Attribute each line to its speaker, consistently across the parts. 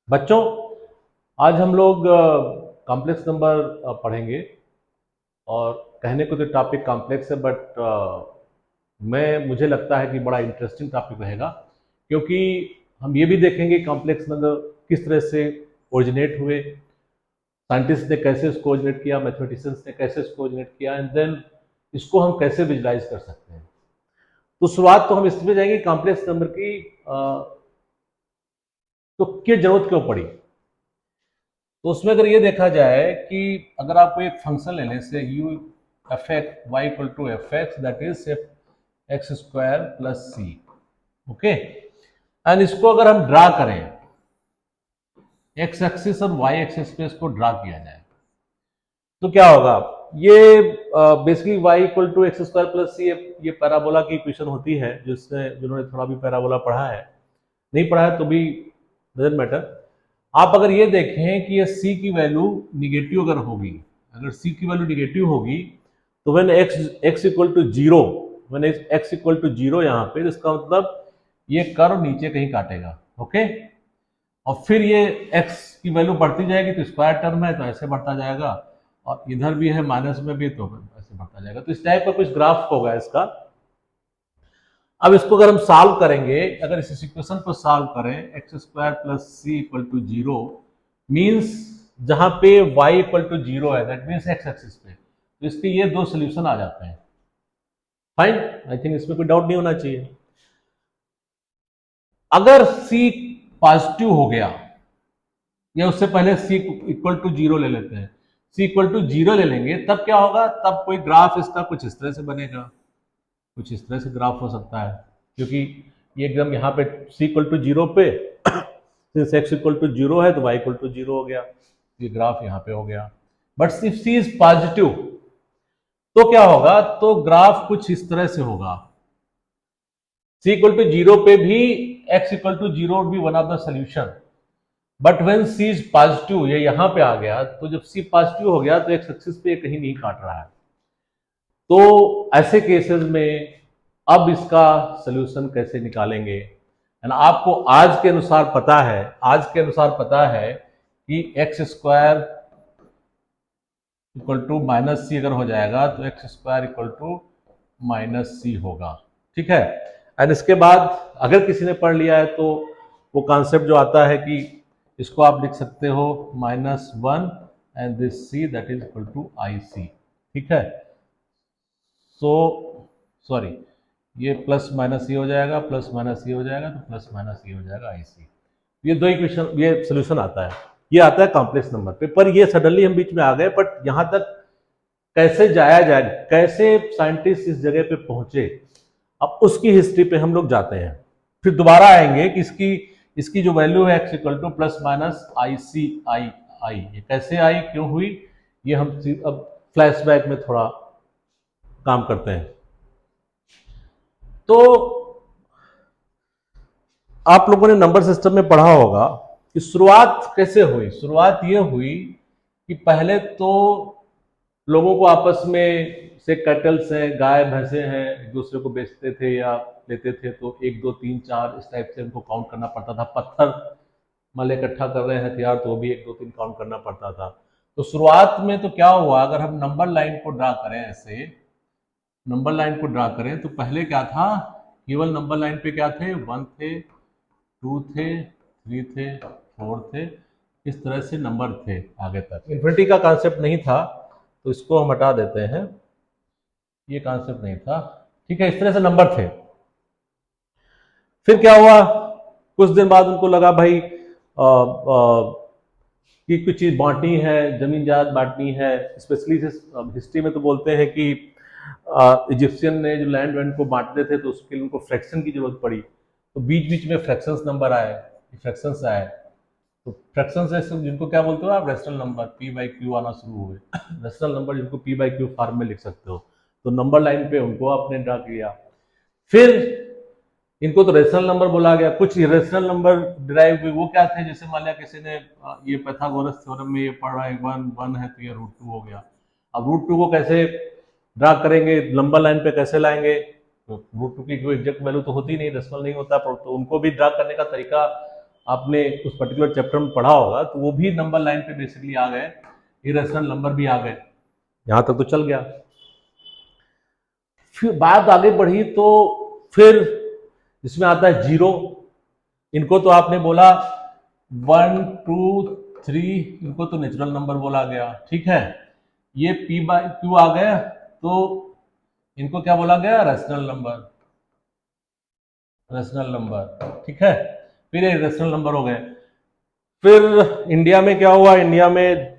Speaker 1: बच्चों, आज हम लोग कॉम्प्लेक्स नंबर पढ़ेंगे। और कहने को तो टॉपिक कॉम्प्लेक्स है, बट मुझे लगता है कि बड़ा इंटरेस्टिंग टॉपिक रहेगा, क्योंकि हम ये भी देखेंगे कॉम्प्लेक्स नंबर किस तरह से ओरिजिनेट हुए, साइंटिस्ट ने कैसे इसको ओरिजिनेट किया, मैथमेटिशियंस ने कैसे इसको ओरिजिनेट किया, एंड देन इसको हम कैसे विजुलाइज कर सकते हैं। तो शुरुआत तो हम इसमें जाएंगे कॉम्प्लेक्स नंबर की तो क्या जरूरत क्यों पड़ी। तो उसमें अगर ये देखा जाए कि अगर आपको एक फंक्शन ले लें say u F X Y equal to F X, that is F X square plus C, okay. And इसको अगर हम ड्रा करें, एक्स एक्सिस और वाई एक्सिस पे इसको ड्रा किया जाए तो क्या होगा। ये basically Y equal to X square plus C, ये पैराबोला की इक्वेशन होती है, जिन्होंने थोड़ा भी पैराबोला पढ़ा है, नहीं पढ़ा है तो भी डजंट मैटर। आप अगर ये देखें कि ये c की वैल्यू निगेटिव अगर होगी, अगर c की वैल्यू निगेटिव होगी तो when x equal to zero, when x equal to zero यहाँ पे, तो इसका मतलब ये कर्व नीचे कहीं काटेगा, ओके। और फिर ये x की वैल्यू बढ़ती जाएगी तो स्क्वायर टर्म है तो ऐसे बढ़ता जाएगा, और इधर भी है माइनस में भी तो ऐसे बढ़ता जाएगा। तो इस टाइप का कुछ ग्राफ होगा इसका। अब इसको अगर हम सॉल्व करेंगे, अगर इस इक्वेशन को सॉल्व करें, x square plus c equal to zero means जहां पे y इक्वल टू जीरो है, दैट मीन्स एक्स एक्सिस पे, तो इसके ये दो सोल्यूशन आ जाते हैं। फाइन, आई थिंक इसमें कोई डाउट नहीं होना चाहिए। अगर c पॉजिटिव हो गया, या उससे पहले c इक्वल टू जीरो ले लेते हैं, c इक्वल टू जीरो ले लेंगे, तब क्या होगा, तब कोई ग्राफ इसका कुछ इस तरह से बनेगा, कुछ इस तरह से ग्राफ हो सकता है, क्योंकि ये एकदम यहाँ पे c इक्वल टू जीरो पे, since x equal to zero है तो y इक्वल टू जीरो हो गया, ये ग्राफ यहाँ पे हो गया। But if c is positive तो क्या होगा, तो ग्राफ कुछ इस तरह से होगा। c इक्वल टू जीरो पे भी x इक्वल टू जीरो भी one of the solution, but when c is positive, ये यहाँ पे आ गया, तो जब c पॉजिटिव हो गया तो x एक्सिस पे कहीं नहीं काट रहा है। तो ऐसे केसेस में अब इसका सोल्यूशन कैसे निकालेंगे, एंड आपको आज के अनुसार पता है, आज के अनुसार पता है कि X square equal to minus C अगर हो जाएगा तो x square equal to minus C होगा, ठीक है। एंड इसके बाद अगर किसी ने पढ़ लिया है तो वो कॉन्सेप्ट जो आता है कि इसको आप लिख सकते हो minus one and this C that is equal to I C, ठीक है। सो सॉरी, ये प्लस माइनस ये हो जाएगा, प्लस माइनस ये हो जाएगा, तो प्लस माइनस ये हो जाएगा आई सी। ये दो इक्वेशन, ये सोल्यूशन आता है, ये आता है कॉम्प्लेक्स नंबर पे। पर ये सडनली हम बीच में आ गए, बट यहां तक कैसे जाया जाए, कैसे साइंटिस्ट इस जगह पे पहुंचे, अब उसकी हिस्ट्री पे हम लोग जाते हैं। फिर दोबारा आएंगे कि इसकी जो वैल्यू है X equal to plus minus I C I I, ये कैसे आई, क्यों हुई, ये हम अब फ्लैशबैक में थोड़ा काम करते हैं। तो आप लोगों ने नंबर सिस्टम में पढ़ा होगा कि शुरुआत कैसे हुई। शुरुआत ये हुई कि पहले तो लोगों को आपस में से कैटल्स हैं, गाय भैंसे हैं, एक दूसरे को बेचते थे या लेते थे, तो एक दो तीन चार इस टाइप से उनको काउंट करना पड़ता था। पत्थर मल इकट्ठा कर रहे हैं हथियार, तो भी एक दो तीन काउंट करना पड़ता था। तो शुरुआत में तो क्या हुआ, अगर हम नंबर लाइन को ड्रा करें, ऐसे नंबर लाइन को ड्रा करें, तो पहले क्या था, केवल नंबर लाइन पे क्या थे, वन थे, टू थे, थ्री थे, फोर थे, इस तरह से नंबर थे आगे तक। इन्फिनिटी का कॉन्सेप्ट नहीं था, तो इसको हम हटा देते हैं, ये कॉन्सेप्ट नहीं था, ठीक है। इस तरह से नंबर थे। फिर क्या हुआ, कुछ दिन बाद उनको लगा भाई कि कुछ चीज बांटनी है, जमीन जायदाद बांटनी है। स्पेशली हिस्ट्री में तो बोलते हैं कि इजिप्शियन ने जो लैंड वैंड को बांटते थे तो उसके लिए उनको फ्रैक्शन की जरूरत पड़ी, तो बीच बीच में फ्रैक्शंस नंबर आए, फ्रैक्शंस आए। तो फ्रैक्शंस जिनको क्या बोलते हो आप, rational number, P by Q आना शुरू हुए। रेशनल नंबर जिनको पी बाई क्यू फॉर्म में लिख सकते हो, तो नंबर लाइन पे उनको आपने ड्रा किया। फिर इनको तो रेशनल नंबर बोला गया। कुछ इरेशनल नंबर डिराइव हुए, वो क्या थे, जैसे मान लिया किसी ने ये पैथागोरस थ्योरम में ये पढ़ा है, वन वन है तो ये रूट टू हो गया। अब रूट टू को कैसे ड्रा करेंगे, नंबर लाइन पे कैसे लाएंगे, तो रूट टू की कोई एग्जैक्ट वैल्यू तो होती नहीं, रेशनल नहीं होता, तो उनको भी ड्रा करने का तरीका आपने उस पर्टिकुलर चैप्टर में पढ़ा होगा, तो वो भी नंबर लाइन पे बेसिकली आ गए, इरेशनल नंबर भी आ गए, यहां तक तो चल गया। फिर बात आगे बढ़ी तो फिर इसमें आता है जीरो। इनको तो आपने बोला 1 2 3, इनको तो नेचुरल नंबर बोला गया, ठीक है। ये p बाई क्यू आ गया, तो इनको क्या बोला गया, रेशनल नंबर, रेशनल नंबर, ठीक है। फिर ये रेशनल नंबर हो गए। फिर इंडिया में क्या हुआ, इंडिया में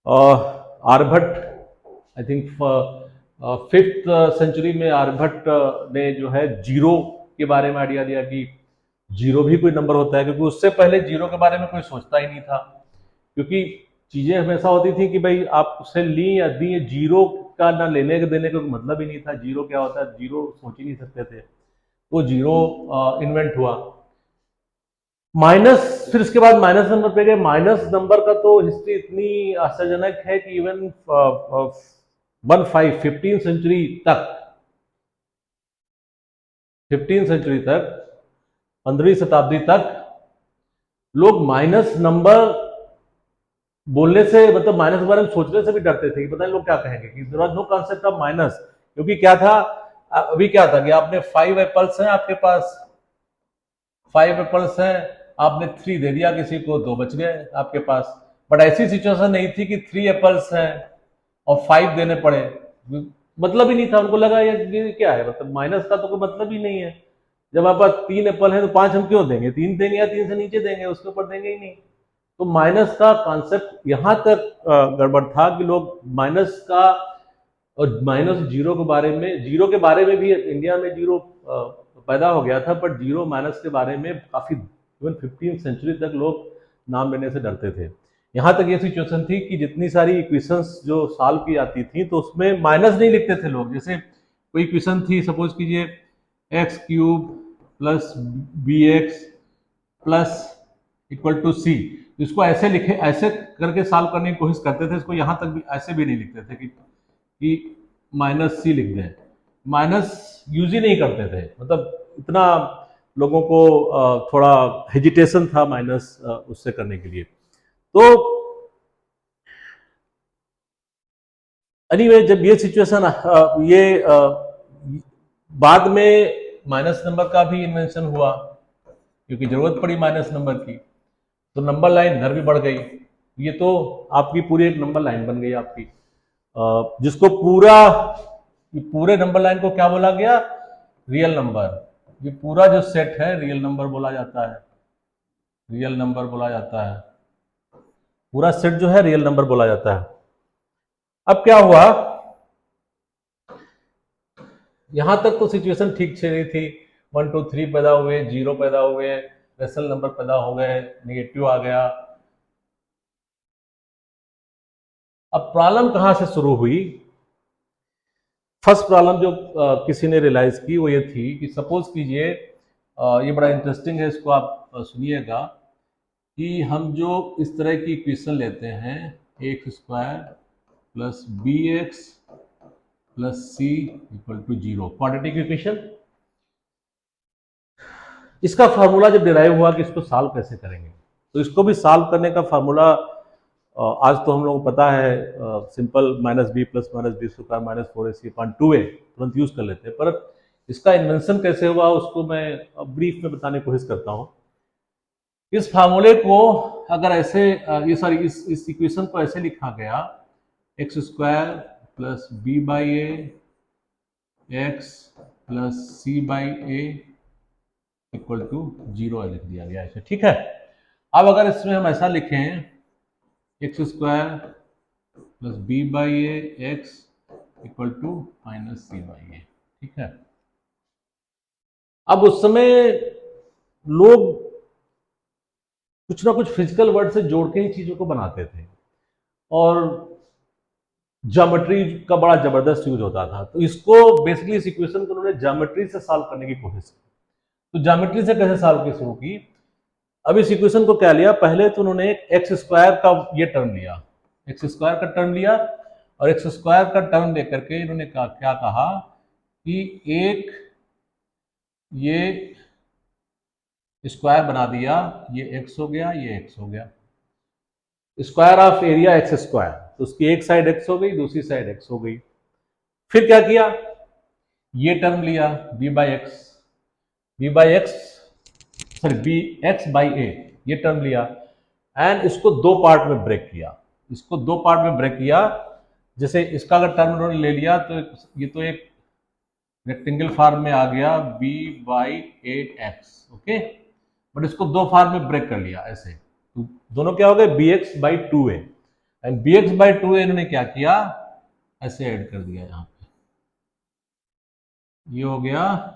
Speaker 1: Aryabhata, I think 5th century में आर्यभट्ट ने जो है जीरो के बारे में आइडिया दिया कि जीरो भी कोई नंबर होता है, क्योंकि उससे पहले जीरो के बारे में कोई सोचता ही नहीं था, क्योंकि चीजें हमेशा होती थी कि भाई आप उसे ली या दी, जीरो का ना लेने के देने का कोई मतलब ही नहीं था। जीरो क्या होता है, जीरो सोच ही नहीं सकते थे, वो जीरो इन्वेंट हुआ। माइनस, फिर इसके बाद माइनस नंबर पे गए। माइनस नंबर का तो हिस्ट्री इतनी आश्चर्यजनक है कि इवन 15 सेंचुरी तक, 15 सेंचुरी तक, 15वीं शताब्दी तक लोग माइनस नंबर बोलने से, मतलब माइनस के बारे में सोचने से भी डरते थे कि पता नहीं लोग क्या कहेंगे, कि there was no concept of minus. क्योंकि क्या था, अभी क्या था कि आपने 5 एप्पल्स हैं आपके पास, 5 एप्पल्स हैं, आपने 3 दे दिया किसी को, 2 बच गए आपके पास। बट ऐसी सिचुएशन नहीं थी कि 3 एप्पल्स हैं और 5 देने पड़े, मतलब ही नहीं था। उनको लगा ये क्या है, मतलब माइनस का तो कोई मतलब ही नहीं है। जब हमारे पास 3 एप्पल है तो 5 हम क्यों देंगे, 3 देंगे या 3 से नीचे देंगे, उसके ऊपर देंगे ही नहीं। तो माइनस का कॉन्सेप्ट यहां तक गड़बड़ था कि लोग माइनस का और माइनस जीरो के बारे में, जीरो के बारे में भी इंडिया में जीरो पैदा हो गया था, बट जीरो माइनस के बारे में काफी इवन 15 सेंचुरी तक लोग नाम लेने से डरते थे। यहां तक ये सिचुएशन थी कि जितनी सारी इक्वेशंस जो सॉल्व की जाती थी तो उसमें माइनस नहीं लिखते थे लोग। जैसे कोई इक्वेशन थी, सपोज कीजिए X cube plus B x plus equal to C, इसको ऐसे लिखे, ऐसे करके सॉल्व करने की कोशिश करते थे। इसको यहां तक भी ऐसे भी नहीं लिखते थे कि माइनस सी लिख दें, माइनस यूज ही नहीं करते थे। मतलब इतना लोगों को थोड़ा हेजिटेशन था माइनस उससे करने के लिए। तो एनीवे जब ये सिचुएशन ये बाद में माइनस नंबर का भी इन्वेंशन हुआ, क्योंकि जरूरत पड़ी माइनस नंबर की, तो नंबर लाइन इधर भी बढ़ गई। ये तो आपकी पूरी एक नंबर लाइन बन गई आपकी, जिसको पूरे नंबर लाइन को क्या बोला गया, रियल नंबर। ये पूरा जो सेट है रियल नंबर बोला जाता है, रियल नंबर बोला जाता है। पूरा सेट जो है रियल नंबर बोला जाता है। अब क्या हुआ, यहां तक तो सिचुएशन ठीक चल रही थी, 1 2 3 पैदा हुए, जीरो पैदा हुए, रेशनल नंबर पैदा हो गए, नेगेटिव आ गया। अब प्रॉब्लम कहां से शुरू हुई। फर्स्ट प्रॉब्लम जो किसी ने रियलाइज की वो ये थी कि सपोज कीजिए, ये बड़ा इंटरेस्टिंग है, इसको आप सुनिएगा, कि हम जो इस तरह की इक्वेशन लेते हैं, x square plus B x plus c equal to zero, quadratic equation. इसका फार्मूला जब डिराइव हुआ कि इसको सॉल्व कैसे करेंगे, तो इसको भी सॉल्व करने का फार्मूला आज तो हम लोगों को पता है, simple minus b plus minus b square minus 4ac upon 2a तुरंत यूज कर लेते हैं। पर इसका इन्वेंशन कैसे हुआ उसको मैं ब्रीफ में बताने की कोशिश करता हूँ। इस फार्मूले को अगर ऐसे ये सॉरी इस इक्वेशन को ऐसे लिखा गया, x square plus B by A x plus c by a equal to zero लिख दिया गया ऐसे, ठीक है। अब अगर इसमें हम ऐसा लिखें, X square plus B by A X equal to minus C by A, ठीक है। अब उस समय लोग कुछ ना कुछ फिजिकल वर्ड से जोड़ के ही चीजों को बनाते थे, और ज्योमेट्री का बड़ा जबरदस्त यूज होता था। तो इसको बेसिकली इस इक्वेशन को उन्होंने ज्योमेट्री से सॉल्व करने की कोशिश की। तो ज्योमेट्री से कैसे सॉल्व की शुरू की। अब इस इक्वेशन को क्या लिया, पहले तो उन्होंने एक एक्स स्क्वायर का ये टर्म लिया, एक्स स्क्वायर का टर्म लिया, और एक्स स्क्वायर का टर्म लेकर के इन्होंने क्या कहा कि एक ये स्क्वायर बना दिया, ये x हो गया, ये x हो गया, square of area x square, तो उसकी एक साइड x हो गई, दूसरी साइड x हो गई। फिर क्या किया, ये टर्म लिया बी एक्स बाई ए, ये टर्म लिया एंड इसको दो पार्ट में ब्रेक किया, इसको दो पार्ट में ब्रेक किया। जैसे इसका अगर टर्म उन्होंने ले लिया तो ये तो एक रेक्टेंगल फॉर्म में आ गया b by A x, okay, but इसको दो फॉर्म में ब्रेक कर लिया ऐसे, तो दोनों क्या हो गए B x by two A, and B x by two A इन्होंने क्या किया, ऐसे ऐड कर दिया यहाँ पे, ये हो गया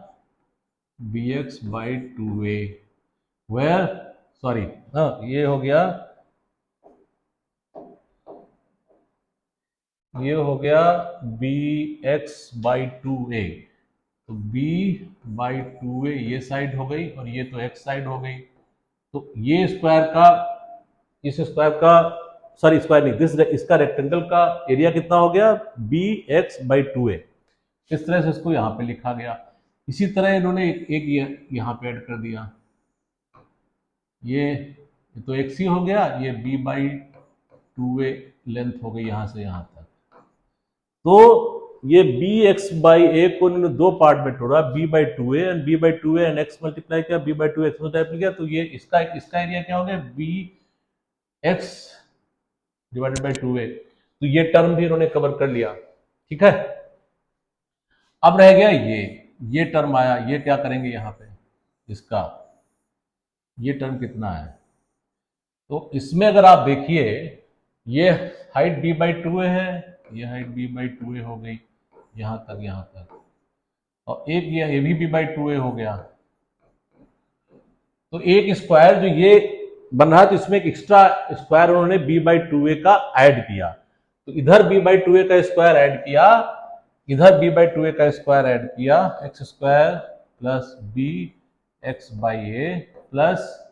Speaker 1: B x by two a, where sorry ये हो गया, ये हो गया बी एक्स बाई टू ए, तो b बाई टू ए ये साइड हो गई और ये तो x साइड हो गई, तो ये स्क्वायर का, इस स्क्वायर का, सॉरी स्क्वायर नहीं, दिस इसका रेक्टेंगल का एरिया कितना हो गया बी एक्स बाई टू ए, इस तरह से इसको यहाँ पे लिखा गया। इसी तरह इन्होंने एक यहाँ पे ऐड कर दिया, ये तो एक्स ही हो गया, ये b by two a length हो गई यहाँ से यहाँ तक, तो ये बी एक्स बाई ए को इन्होंने दो पार्ट में तोड़ा, B by two A and B by two A and X multiply किया, B by two X multiply किया, तो ये इसका एरिया क्या हो गया B X divided by two ए, तो ये टर्म भी इन्होंने कवर कर लिया, ठीक है। अब रह गया ये टर्म आया, ये क्या करेंगे यहाँ पे, इसका ये टर्म कितना है, तो इसमें अगर आप देखिए ये हाइट बी बाई टू ए है, ये height B by two A हो गई यहाँ तक, और एक ये भी बी बाई टू ए हो गया, तो एक स्क्वायर जो ये बन रहा है तो इसमें एक एक्स्ट्रा स्क्वायर उन्होंने बी बाई टू ए का ऐड किया, तो इधर बी बाई टू ए का स्क्वायर ऐड किया, इधर बी बाई टू ए का स्क्वायर ऐड किया, X square plus B x by A plus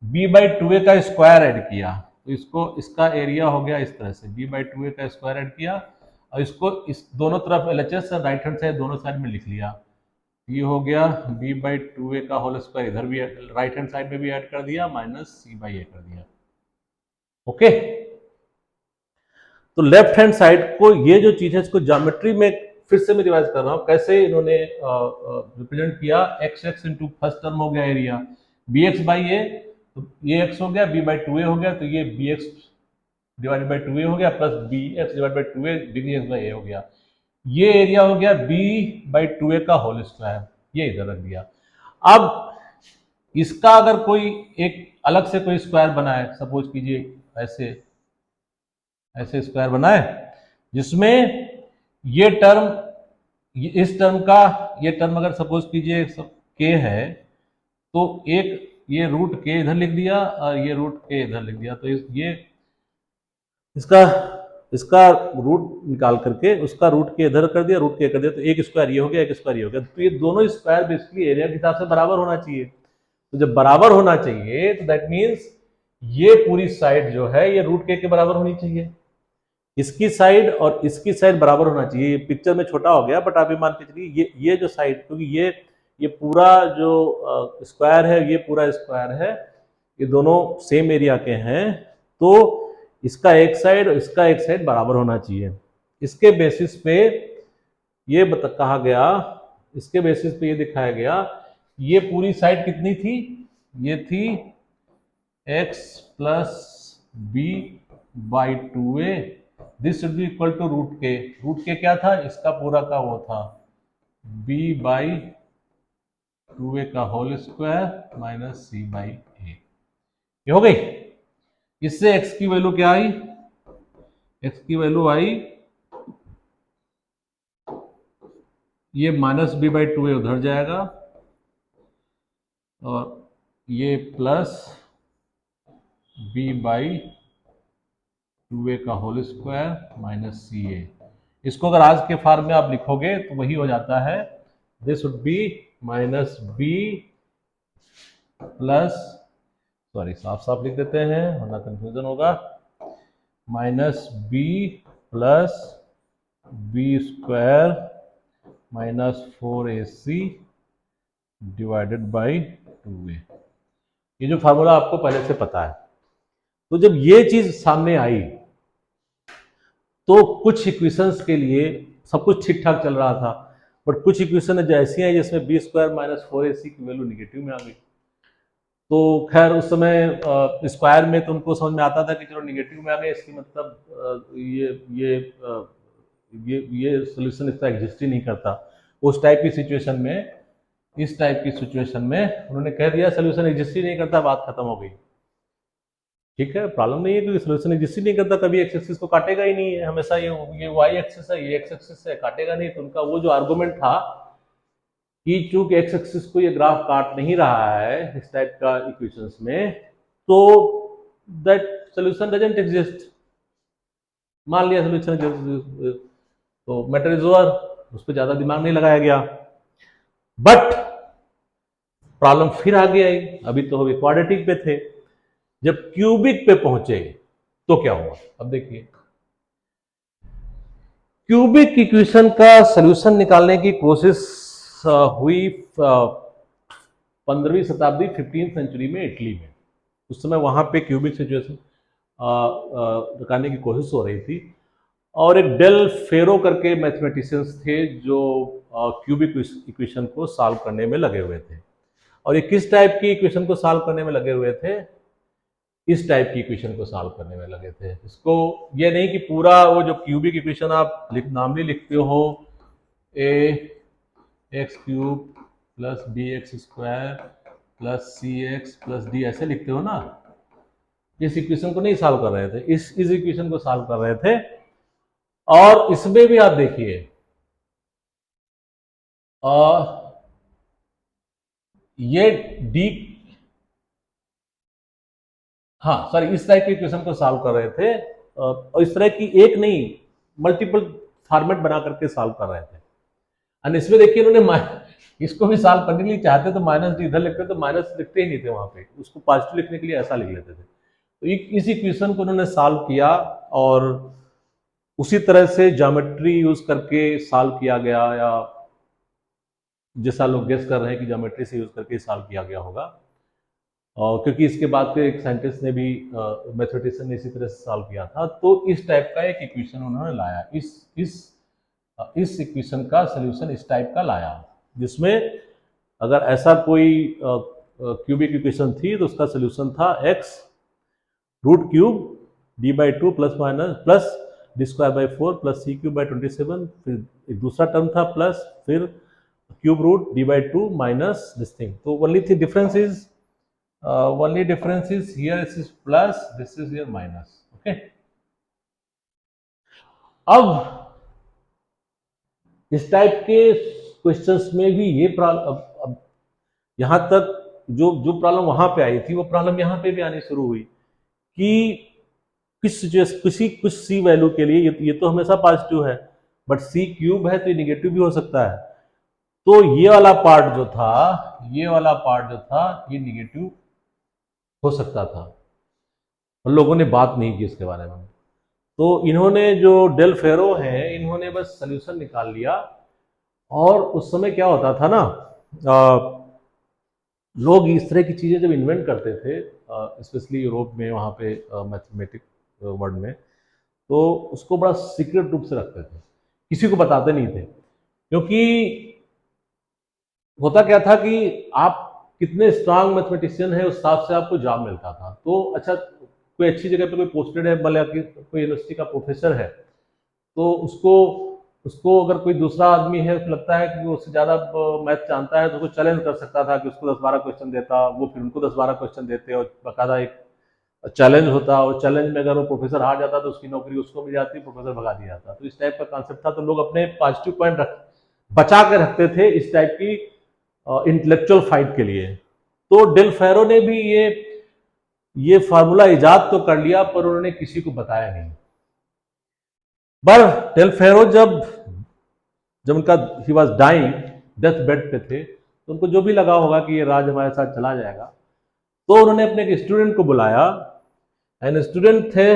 Speaker 1: B by two A का स्क्वायर ऐड किया, तो इसको इसका एरिया हो गया इस तरह से, बी बाई टू ए का स्क्वायर ऐड किया और इसको इस दोनों तरफ एलएचएस राइट हैंड साइड दोनों साइड में लिख लिया, ये हो गया बी बाई टू ए का होल स्क्वायर, इधर भी राइट हैंड साइड में भी ऐड कर दिया, माइनस सी बाई ए कर दिया, ओके। तो लेफ्ट हैंड साइड को ये जो चीज है इसको ज्योमेट्री में फिर से मैं रिवाइज कर रहा हूं, कैसे इन्होंने रिप्रेजेंट किया, x x into first term हो गया एरिया बी एक्स बाई ए, तो ये एक्स हो गया, बी बाई टू ए हो गया, तो ये B X divided by two A हो गया plus B X divide by two A B x by A हो गया, ये एरिया हो गया बी बाई टू ए का होल स्क्वायर, ये इधर रख दिया। अब इसका अगर कोई एक अलग से कोई स्क्वायर बनाए, सपोज कीजिए ऐसे स्क्वायर बनाए जिसमें ये टर्म, इस टर्म का ये टर्म अगर सपोज कीजिए के है, तो एक ये रूट के इधर लिख दिया और ये रूट के इधर लिख दिया, तो ये इसका रूट निकाल करके उसका रूट के इधर कर दिया, रूट के कर दिया, तो एक स्क्वायर ये हो गया, एक स्क्वायर ये हो गया, तो ये दोनों स्क्वायर बेसिकली एरिया के हिसाब से बराबर होना चाहिए, तो जब बराबर होना चाहिए तो दैट मीन्स ये पूरी साइड जो है ये रूट के बराबर होनी चाहिए, इसकी साइड और इसकी साइड बराबर होना चाहिए, ये पिक्चर में छोटा हो गया बट आप ये मान के चलिए ये जो साइड, क्योंकि ये पूरा जो स्क्वायर है ये पूरा स्क्वायर है, ये दोनों सेम एरिया के हैं, तो इसका एक साइड और इसका एक साइड बराबर होना चाहिए। इसके बेसिस पे ये कहा गया, इसके बेसिस पे ये दिखाया गया, ये पूरी साइड कितनी थी, ये थी x plus B by two a, this should be equal to root के क्या था, इसका पूरा का वो था b बाई टू ए का whole square minus C by A, ये हो गई। इससे x की वैल्यू क्या आई, x की वैल्यू आई ये माइनस बी बाई टू ए उधर जाएगा और ये plus B by two A का होल स्क्वायर माइनस सी ए, इसको अगर आज के फॉर्म में आप लिखोगे तो वही हो जाता है, this would be minus b plus, sorry साफ साफ लिख देते हैं वरना कंफ्यूजन होगा, minus b plus b square minus 4ac divided by 2a, ये जो फार्मूला आपको पहले से पता है। तो जब ये चीज सामने आई तो कुछ इक्वेशंस के लिए सब कुछ ठीक ठाक चल रहा था, बट कुछ इक्वेशन ऐसी हैं जिसमें बी स्क्वायर माइनस 4ac की वैल्यू निगेटिव में आ गई। तो खैर उस समय स्क्वायर में तो उनको समझ में आता था कि चलो निगेटिव में आ गए, इसकी मतलब ये सोल्यूशन इसका एग्जिस्ट ही नहीं करता। उस टाइप की सिचुएशन में, इस टाइप की सिचुएशन में उन्होंने कह दिया सोल्यूशन एग्जिस्ट ही नहीं करता, बात खत्म हो गई। ठीक है, प्रॉब्लम नहीं है क्योंकि सोल्यूशन एग्जिस्ट ही नहीं करता, कभी एक्स एक्सिस को काटेगा ही नहीं है, हमेशा ये वाई एक्सिस है, ये एक्स एक्सिस है, काटेगा नहीं। तो उनका वो जो आर्गुमेंट था कि चूंकि एक्स एक्सिस को ये ग्राफ काट नहीं रहा है इस टाइप का इक्वेशंस में, तो दैट सोल्यूशन डजंट एग्जिस्ट। मान लिया सोल्यूशन, तो मैटर इज ओवर, उस पर ज्यादा दिमाग नहीं लगाया गया। बट प्रॉब्लम फिर आगे आई, अभी तो अभी क्वाड्रेटिक पे थे, जब क्यूबिक पे पहुंचे तो क्या हुआ अब देखिए। क्यूबिक इक्वेशन का सॉल्यूशन निकालने की कोशिश हुई 15वीं शताब्दी 15th सेंचुरी में इटली में। उस समय वहां पे क्यूबिक सिचुएशन निकालने की कोशिश हो रही थी, और एक डेल फेरो करके मैथमेटिशियंस थे जो क्यूबिक इक्वेशन को सॉल्व करने में लगे हुए थे। और ये किस टाइप की इक्वेशन को सॉल्व करने में लगे हुए थे? इस टाइप की इक्वेशन को सॉल्व करने में लगे थे। इसको ये नहीं कि पूरा वो जो क्यूबिक इक्वेशन आप नॉर्मली लिखते हो, A X cube plus B X square plus C X plus D, ऐसे लिखते हो ना, इस इक्वेशन को नहीं सॉल्व कर रहे थे, इस इक्वेशन को सॉल्व कर रहे थे। और इसमें भी आप देखिए ये डी, हाँ सॉरी, इस टाइप के इक्वेशन को सॉल्व कर रहे थे, और इस तरह की एक नहीं मल्टीपल फॉर्मेट बना करके सॉल्व कर रहे थे। और इसमें देखिए इन्होंने इसको भी सॉल्व करने के लिए चाहते तो माइनस डी इधर लिखते, तो माइनस लिखते ही नहीं थे वहां पे, उसको पॉजिटिव लिखने के लिए ऐसा लिख लेते थे। तो इस इक्वेशन को उन्होंने सॉल्व किया, और उसी तरह से ज्योमेट्री यूज करके सॉल्व किया गया, या जैसा लोग गेस कर रहे हैं कि ज्योमेट्री से यूज करके सॉल्व किया गया होगा। और क्योंकि इसके बाद के एक साइंटिस्ट ने भी, मैथमेटिशियन ने इसी तरह से सॉल्व किया था। तो इस टाइप का एक इक्वेशन उन्होंने लाया, इस इक्वेशन का सॉल्यूशन इस टाइप का लाया, जिसमें अगर ऐसा कोई क्यूबिक इक्वेशन थी तो उसका सॉल्यूशन था x root cube d by 2 plus minus plus d square by 4 plus c cube by 27, फिर एक दूसरा टर्म था प्लस फिर cube root d by 2 minus this thing. तो ओनली थी difference is only difference is here this is plus, this is here minus, okay। अब इस type के क्वेश्चंस में भी ये प्रॉब्लम, अब यहां तक जो प्रॉब्लम वहां पे आई थी वो प्रॉब्लम यहां पे भी आनी शुरू हुई कि किस सिचुएशन कुछ सी वैल्यू के लिए ये तो हमेशा पॉजिटिव है, बट सी क्यूब है तो ये निगेटिव भी हो सकता है। तो ये वाला पार्ट जो था, ये निगेटिव हो सकता था, और लोगों ने बात नहीं की इसके बारे में। तो इन्होंने जो डेल फेरो है, इन्होंने बस सॉल्यूशन निकाल लिया। और उस समय क्या होता था ना, लोग इस तरह की चीजें जब इन्वेंट करते थे, स्पेशली यूरोप में, वहाँ पे मैथमेटिक वर्ल्ड में, तो उसको बड़ा सीक्रेट रूप से रखते थे, किसी को बताते नहीं थे। क्योंकि होता क्या था कि आप कितने स्ट्रांग मैथमेटिशियन है उस हिसाब से आपको जॉब मिलता था। तो अच्छा, कोई अच्छी जगह पे कोई पोस्टेड है, भले कोई यूनिवर्सिटी का प्रोफेसर है, तो उसको अगर कोई दूसरा आदमी है, उसको लगता है कि वो उससे ज़्यादा मैथ जानता है, तो उसको चैलेंज कर सकता था कि उसको 10-12 क्वेश्चन देता, वो फिर उनको 10-12 क्वेश्चन देते, और बाकायदा एक चैलेंज होता। और चैलेंज में अगर वो प्रोफेसर हार जाता तो उसकी नौकरी उसको मिल जाती, प्रोफेसर भगा दिया जाता। तो इस टाइप का कॉन्सेप्ट था। तो लोग अपने पॉजिटिव पॉइंट बचा के रखते थे इस टाइप की इंटेलेक्चुअल फाइट के लिए। तो डेल फेरो ने भी ये फार्मूला इजाद तो कर लिया, पर उन्होंने किसी को बताया नहीं। पर डेल फेरो जब उनका ही वॉज डाइंग, डेथ बेड पे थे, तो उनको जो भी लगा होगा कि ये राज हमारे साथ चला जाएगा, तो उन्होंने अपने एक स्टूडेंट को बुलाया। एंड स्टूडेंट थे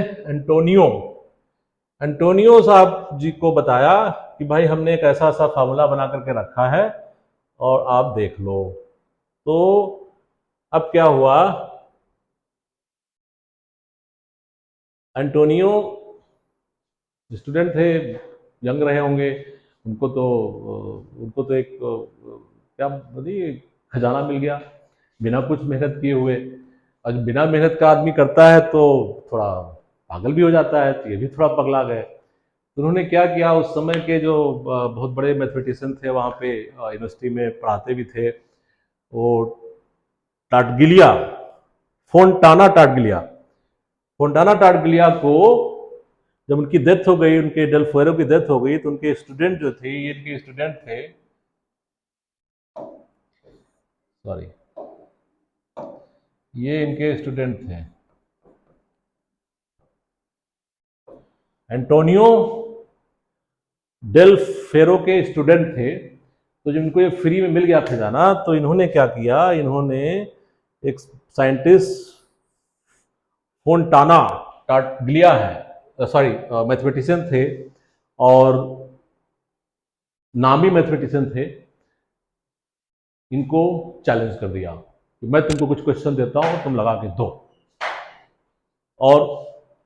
Speaker 1: एंटोनियो साहब जी को बताया कि भाई हमने एक ऐसा फार्मूला बना करके रखा है और आप देख लो। तो अब क्या हुआ एंटोनियो स्टूडेंट थे, यंग रहे होंगे, उनको तो एक क्या बोलिए खजाना मिल गया बिना कुछ मेहनत किए हुए। और जब बिना मेहनत का आदमी करता है तो थोड़ा पागल भी हो जाता है, तो ये भी थोड़ा पगला गए। तो उन्होंने क्या किया, उस समय के जो बहुत बड़े मैथमेटिशियन थे वहाँ पे यूनिवर्सिटी में पढ़ाते भी थे, वो टाटगिलिया, फोंटाना टाटगिलिया को जब उनकी डेथ हो गई, उनके डेल फेरो की डेथ हो गई, तो उनके स्टूडेंट जो थे, ये इनके स्टूडेंट थे, सॉरी, ये इनके स्टूडेंट थे, एंटोनियो डेल फेरो के स्टूडेंट थे। तो जब इनको ये फ्री में मिल गया खजाना, तो इन्होंने क्या किया, इन्होंने एक साइंटिस्ट फोंटाना टाटगिलिया है, सॉरी मैथमेटिशियन थे और नामी मैथमेटिशियन थे, इनको चैलेंज कर दिया कि मैं तुमको कुछ क्वेश्चन देता हूं, तुम लगा के दो। और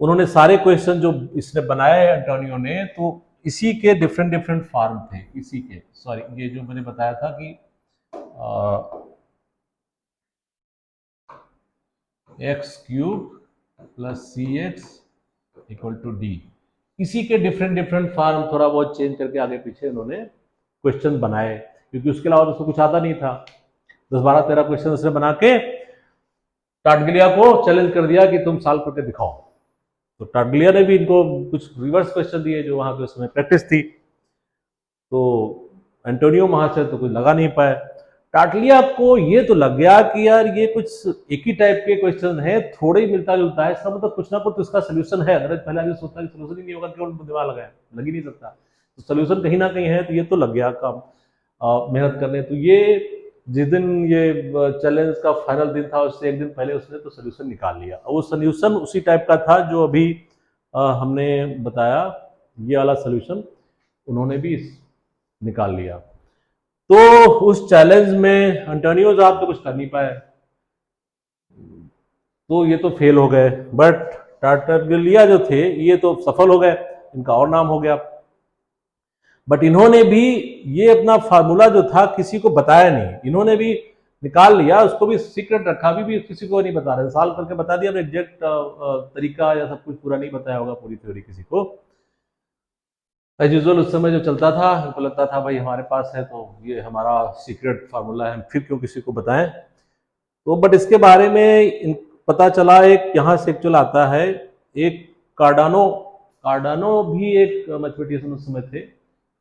Speaker 1: उन्होंने सारे क्वेश्चन जो इसने बनाए एंटोनियो ने, तो इसी के डिफरेंट डिफरेंट फॉर्म थे, इसी के, सॉरी, ये जो मैंने बताया था कि x cube plus C x equal to d, इसी के डिफरेंट डिफरेंट फॉर्म थोड़ा बहुत चेंज करके आगे पीछे उन्होंने क्वेश्चन बनाए, क्योंकि उसके अलावा उसको कुछ आता नहीं था। 10-12-13 क्वेश्चन उसने बना के टाटगिलिया को चैलेंज कर दिया कि तुम सॉल्व करके दिखाओ। तो टाटगिलिया ने भी इनको कुछ रिवर्स क्वेश्चन दिए जो वहां पे उसमें प्रैक्टिस थी। तो एंटोनियो वहां से तो कुछ लगा नहीं पाए। टाटलिया को ये तो लग गया कि यार ये कुछ एक ही टाइप के क्वेश्चन है, थोड़ा ही मिलता जुलता है, इसका मतलब कुछ ना कुछ इसका सोल्यूशन है। अगर पहले आदमी सोचता है सोल्यूशन ही नहीं होगा, क्यों दिमाग लगाए, लग ही नहीं सकता। तो सोल्यूशन कहीं ना कहीं है, तो ये तो लग गया काम मेहनत करने। तो ये जिस दिन ये चैलेंज का फाइनल दिन था, उससे एक दिन पहले उसने तो सोल्यूशन निकाल लिया, और वो सोल्यूशन उसी टाइप का था जो अभी हमने बताया, ये वाला सोल्यूशन उन्होंने भी निकाल लिया। तो उस चैलेंज में एंटोनियो साहब तो कुछ कर नहीं पाए, तो ये तो फेल हो गए। बट टाटगिलिया जो थे ये तो सफल हो गए, इनका और नाम हो गया। बट इन्होंने भी ये अपना फार्मूला जो था किसी को बताया नहीं, इन्होंने भी निकाल लिया, उसको भी सीक्रेट रखा, अभी भी किसी को नहीं बता रहे, सॉल्व करके बता दिया, एग्जैक्ट तरीका या सब कुछ पूरा नहीं बताया होगा, पूरी थ्योरी किसी को। एज यूजुअल उस समय जो चलता था, उनको लगता था भाई हमारे पास है तो ये हमारा सीक्रेट फार्मूला है, हम फिर क्यों किसी को बताएं। तो बट इसके बारे में पता चला, एक यहाँ से एक्चुअल आता है, एक कार्डानो भी एक मैथमेटिशियन उस समय थे,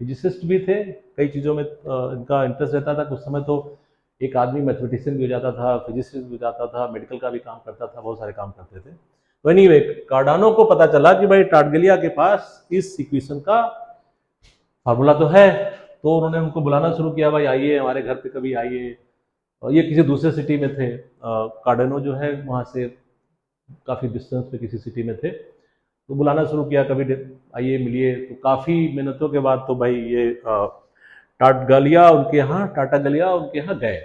Speaker 1: फिजिसिस्ट भी थे, कई चीज़ों में इनका इंटरेस्ट रहता था। कुछ समय तो एक आदमी मैथमेटिशियन भी हो जाता था, फिजिसिस्ट भी हो जाता था, मेडिकल का भी काम करता था, बहुत सारे काम करते थे। तो एनीवे कार्डानो को पता चला कि भाई टाटगिलिया के पास इस इक्वेशन का फार्मूला तो है। तो उन्होंने उनको बुलाना शुरू किया, भाई आइए हमारे घर पे कभी आइए। और ये किसी दूसरे सिटी में थे, कार्डानो जो है वहाँ से काफ़ी डिस्टेंस पे किसी सिटी में थे। तो बुलाना शुरू किया, कभी आइए मिलिए। तो काफ़ी मेहनतों के बाद तो भाई ये टाटगिलिया उनके यहाँ गए।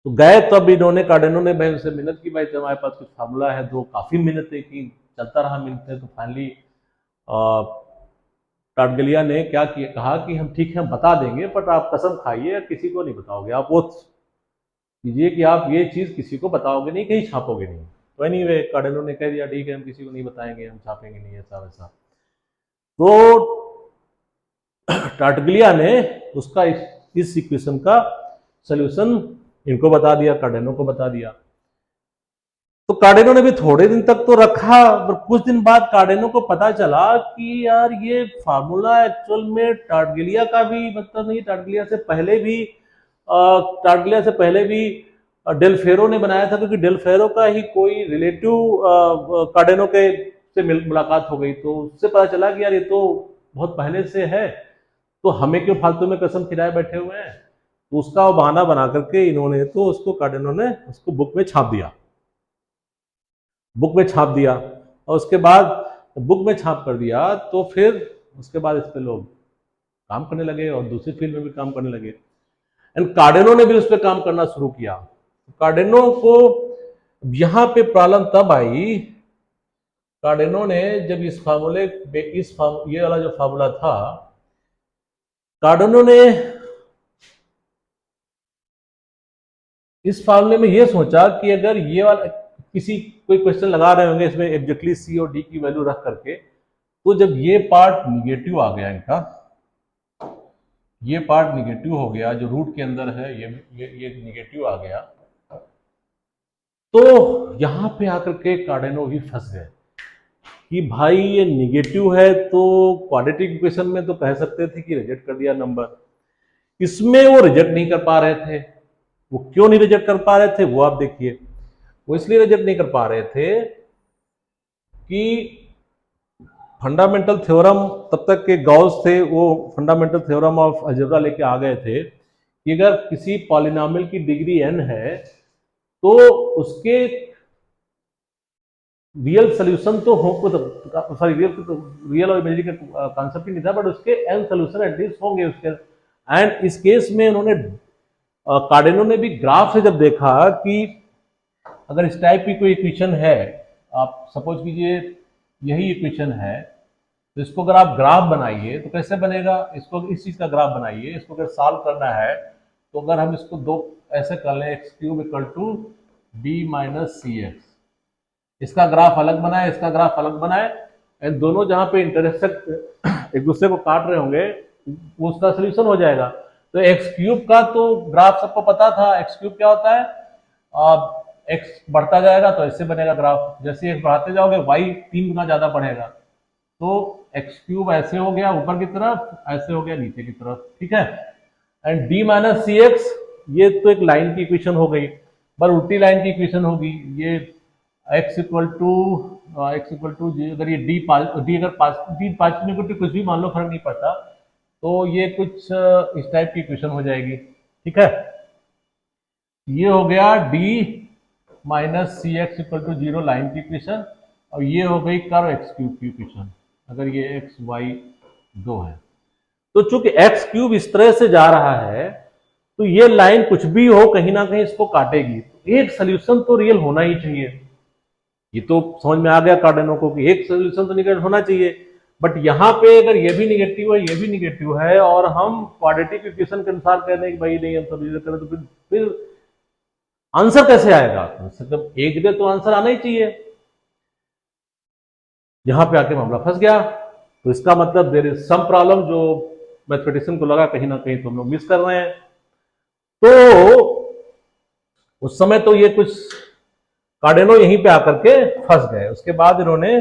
Speaker 1: तो गए तब इन्होंने, कार्डानो ने भाई उनसे मिन्नत की, भाई हमारे पास कुछ फार्मूला है, तो काफ़ी मिन्नतें की, चलता रहा मिन्नतें। तो फाइनली टाटगिलिया ने क्या किया, कहा कि हम ठीक है हम बता देंगे, बट आप कसम खाइए किसी को नहीं बताओगे, आप वो कीजिए कि आप ये चीज़ किसी को बताओगे नहीं, कहीं छापोगे नहीं। तो एनीवे कार्डानो ने कह दिया ठीक है हम किसी को नहीं बताएंगे, हम छापेंगे नहीं, ऐसा वैसा। तो टाटगिलिया ने उसका इस इक्वेशन का सोल्यूशन इनको बता दिया, कार्डानो को बता दिया। तो कार्डानो ने भी थोड़े दिन तक तो रखा, पर कुछ दिन बाद कार्डानो को पता चला कि यार ये फार्मूला एक्चुअल में टाटगिलिया का भी मतलब नहीं, टाटगिलिया से पहले भी डेल फेरो ने बनाया था, क्योंकि डेल फेरो का ही कोई रिलेटिव कार्डानो के से मुलाकात हो गई। तो उससे पता चला कि यार ये तो बहुत पहले से है, तो हमें क्यों फालतू में कसम खिलाए बैठे हुए हैं। तो उसका बहाना बना करके इन्होंने तो उसको, कार्डानो ने उसको बुक में छाप दिया। और उसके बाद बुक में छाप कर दिया, तो फिर उसके बाद इस पे लोग काम करने लगे और दूसरी फील्ड में भी काम करने लगे। एंड कार्डानो ने भी उस पर काम करना शुरू किया। कार्डानो को यहां पे प्रॉब्लम तब आई कार्डेनो ने जब इस फार्मूले ये वाला जो फार्मूला था, कार्डेनो ने इस फार्मूले में ये सोचा कि अगर ये वाला किसी कोई क्वेश्चन लगा रहे होंगे इसमें एग्जैक्टली सी और डी की वैल्यू रख करके, तो जब ये पार्ट निगेटिव आ गया इनका, ये पार्ट निगेटिव हो गया, जो रूट के अंदर है ये निगेटिव आ गया, तो यहां पे आकर के कार्डेनो भी फंस गए कि भाई ये निगेटिव है, तो क्वाड्रेटिक इक्वेशन में तो कह सकते थे कि रिजेक्ट कर दिया नंबर, इसमें वो रिजेक्ट नहीं कर पा रहे थे। वो क्यों नहीं रिजेक्ट कर पा रहे थे वो आप देखिए। वो इसलिए रिजेक्ट नहीं कर पा रहे थे कि फंडामेंटल थ्योरम तब तक के गॉस थे, वो फंडामेंटल थ्योरम ऑफ अलजेब्रा लेके आ गए थे कि अगर किसी पॉलिनोमियल की डिग्री n है तो उसके रियल सोल्यूशन तो हो, सॉरी रियल और इमेजिनरी का कॉन्सेप्ट ही नहीं था, बट उसके n सोल्यूशन एटलीस्ट होंगे उसके। एंड इस केस में उन्होंने कार्डेनो ने भी ग्राफ से जब देखा कि अगर इस टाइप की कोई इक्वेशन है, आप सपोज कीजिए यही इक्वेशन है, तो इसको अगर आप ग्राफ बनाइए तो कैसे बनेगा, इसको इस चीज का ग्राफ बनाइए, इसको अगर सॉल्व करना है तो अगर हम इसको दो ऐसे कर लें, x cube equal to b minus c x, इसका ग्राफ अलग बनाए, इसका ग्राफ अलग बनाए, एंड दोनों जहां पे इंटरसेक्ट एक दूसरे को काट रहे होंगे वो उसका सोल्यूशन हो जाएगा। तो एक्स क्यूब का तो ग्राफ सबको पता था, एक्स क्यूब क्या होता है, एक्स बढ़ता जाएगा तो ऐसे बनेगा ग्राफ, जैसे एक्स बढ़ाते जाओगे वाई 3 गुना ज्यादा बढ़ेगा, तो एक्स क्यूब ऐसे हो गया ऊपर की तरफ, ऐसे हो गया नीचे की तरफ, ठीक है। And d minus c x, ये तो एक लाइन की इक्वेशन हो गई, पर उल्टी लाइन की इक्वेशन होगी, ये x इक्वल टू अगर ये डी अगर डी पॉजिटिव कुछ भी मान लो, फर्क नहीं पड़ता, तो ये कुछ इस टाइप की इक्वेशन हो जाएगी, ठीक है। ये हो गया d minus c x equal to 0 line की इक्वेशन, और ये हो गई कर्व एक्स क्यूब की इक्वेशन, अगर ये एक्स वाई 2 है। तो चूंकि एक्स क्यूब इस तरह से जा रहा है तो ये लाइन कुछ भी हो कहीं ना कहीं इसको काटेगी, तो एक सोल्यूशन तो रियल होना ही चाहिए। ये तो समझ में आ गया कार्डेनो को कि एक सोल्यूशन तो निगेटिव होना चाहिए, बट यहां पे अगर ये भी निगेटिव है, ये भी निगेटिव है, और हम क्वाड्रेटिक इक्वेशन के अनुसार कह रहे हैं कि भाई नहीं हम सब रिजेक्ट करें, तो फिर आंसर कैसे आएगा, मतलब एक जगह तो आंसर आना ही चाहिए। यहां पे आके मामला फंस गया, तो इसका मतलब देयर इज सम प्रॉब्लम, जो मैथमेटिशियन को लगा कहीं ना कहीं तो हम लोग मिस कर रहे हैं। तो उस समय तो ये कुछ कार्डेनो यहीं पे आकर के फंस गए। उसके बाद इन्होंने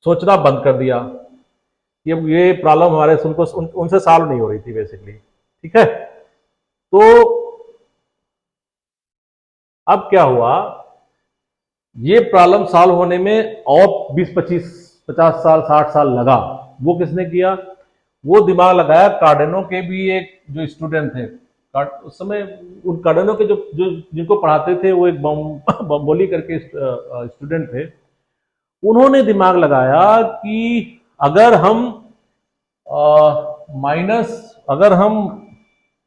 Speaker 1: सोचना बंद कर दिया कि अब ये प्रॉब्लम हमारे उनसे सॉल्व नहीं हो रही थी बेसिकली, ठीक है। तो अब क्या हुआ, ये प्रॉब्लम सॉल्व होने में और 20-25-50 साल 60 साल लगा। वो किसने किया, वो दिमाग लगाया कार्डेनो के भी एक जो स्टूडेंट थे, उस समय उन कार्डेनो के जो जो जिनको पढ़ाते थे वो एक बम्बोली करके स्टूडेंट थे। उन्होंने दिमाग लगाया कि अगर हम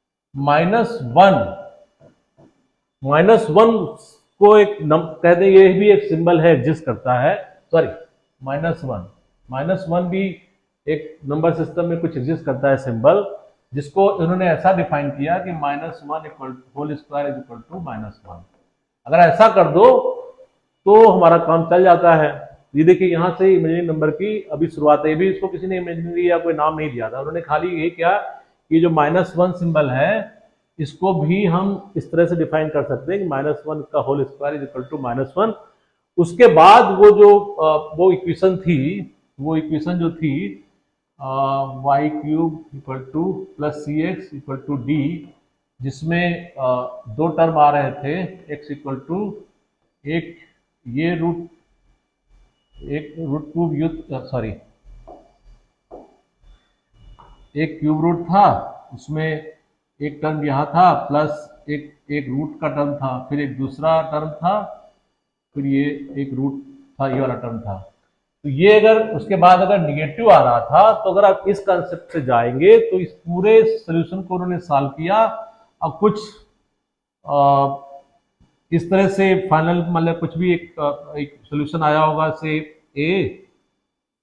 Speaker 1: -1 को एक कहते हैं, ये भी एक सिंबल है, एग्जिस्ट करता है, सॉरी -1 भी एक नंबर सिस्टम में कुछ एग्जिस्ट करता है सिंबल, जिसको इन्होंने ऐसा डिफाइन किया कि -1 equal whole square is equal to -1। अगर ऐसा कर दो तो हमारा काम चल जाता है। ये देखिए यहां से इमेजिनरी नंबर की अभी शुरुआत है, भी इसको किसी ने इमेजिनरी या कोई नाम नहीं दिया था, उन्होंने खाली ये किया कि जो -1 सिंबल है इसको भी हम इस तरह से डिफाइन कर सकते हैं कि -1 का whole square is equal to -1। उसके बाद वो जो वो इक्वेशन थी, वो इक्वेशन जो थी y cube equal to plus C x equal to d, जिसमें दो टर्म आ रहे थे, एक्स इक्वल टू एक ये रूट क्यूब सॉरी एक क्यूब रूट था, उसमें एक टर्म यहाँ था, प्लस एक रूट का टर्म था, फिर एक दूसरा टर्म था, फिर ये एक रूट था, ये वाला टर्म था। तो ये अगर उसके बाद अगर निगेटिव आ रहा था, तो अगर आप इस कंसेप्ट से जाएंगे तो इस पूरे सोल्यूशन को उन्होंने सॉल्व किया। अब कुछ इस तरह से फाइनल मतलब कुछ भी एक सोल्यूशन आया होगा से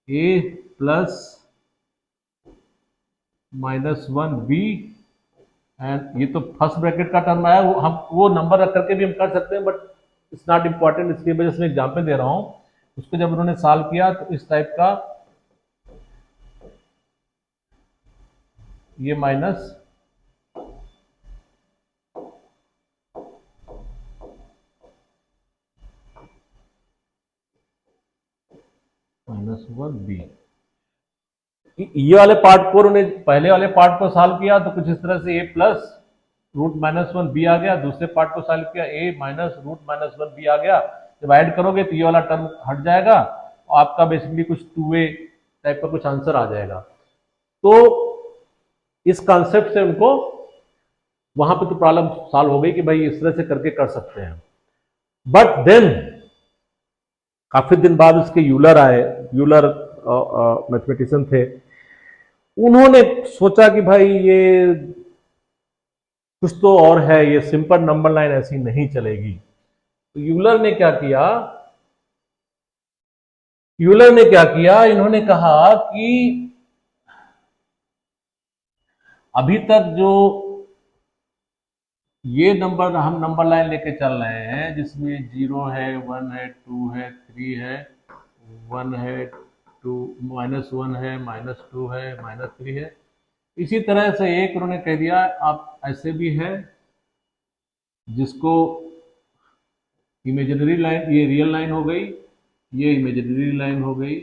Speaker 1: ए प्लस -1b, एंड ये तो फर्स्ट ब्रैकेट का टर्म आया, वो नंबर रख करके भी हम कर सकते हैं, बट इट्स नॉट इम्पॉर्टेंट, इसकी वजह से मैं एग्जाम्पल दे रहा हूं। उसको जब उन्होंने सॉल्व किया तो इस टाइप का ये -1b ये वाले पार्ट को उन्होंने पहले वाले पार्ट को सॉल्व किया तो कुछ इस तरह से a प्लस √-1b आ गया, दूसरे पार्ट को सॉल्व किया a माइनस √-1b आ गया। जब ऐड करोगे तो ये वाला टर्म हट जाएगा और आपका बेसिकली कुछ 2a टाइप का कुछ आंसर आ जाएगा। तो इस कॉन्सेप्ट से उनको वहां पे तो प्रॉब्लम सॉल्व हो गई कि भाई इस तरह से करके कर सकते हैं। बट देन काफी दिन बाद उसके यूलर आए, यूलर मैथमेटिशियन थे, उन्होंने सोचा कि भाई ये कुछ तो और है, ये सिंपल नंबर लाइन ऐसी नहीं चलेगी। तो यूलर ने क्या किया, इन्होंने कहा कि अभी तक जो ये नंबर हम नंबर लाइन लेके चल रहे हैं जिसमें 0 है, 1 है, 2 है, 3 है, 1 है, 2 -1 है, -2 है, -3 है, इसी तरह से एक उन्होंने कह दिया आप ऐसे भी है जिसको इमेजिनरी लाइन, ये रियल लाइन हो गई, ये इमेजिनरी लाइन हो गई,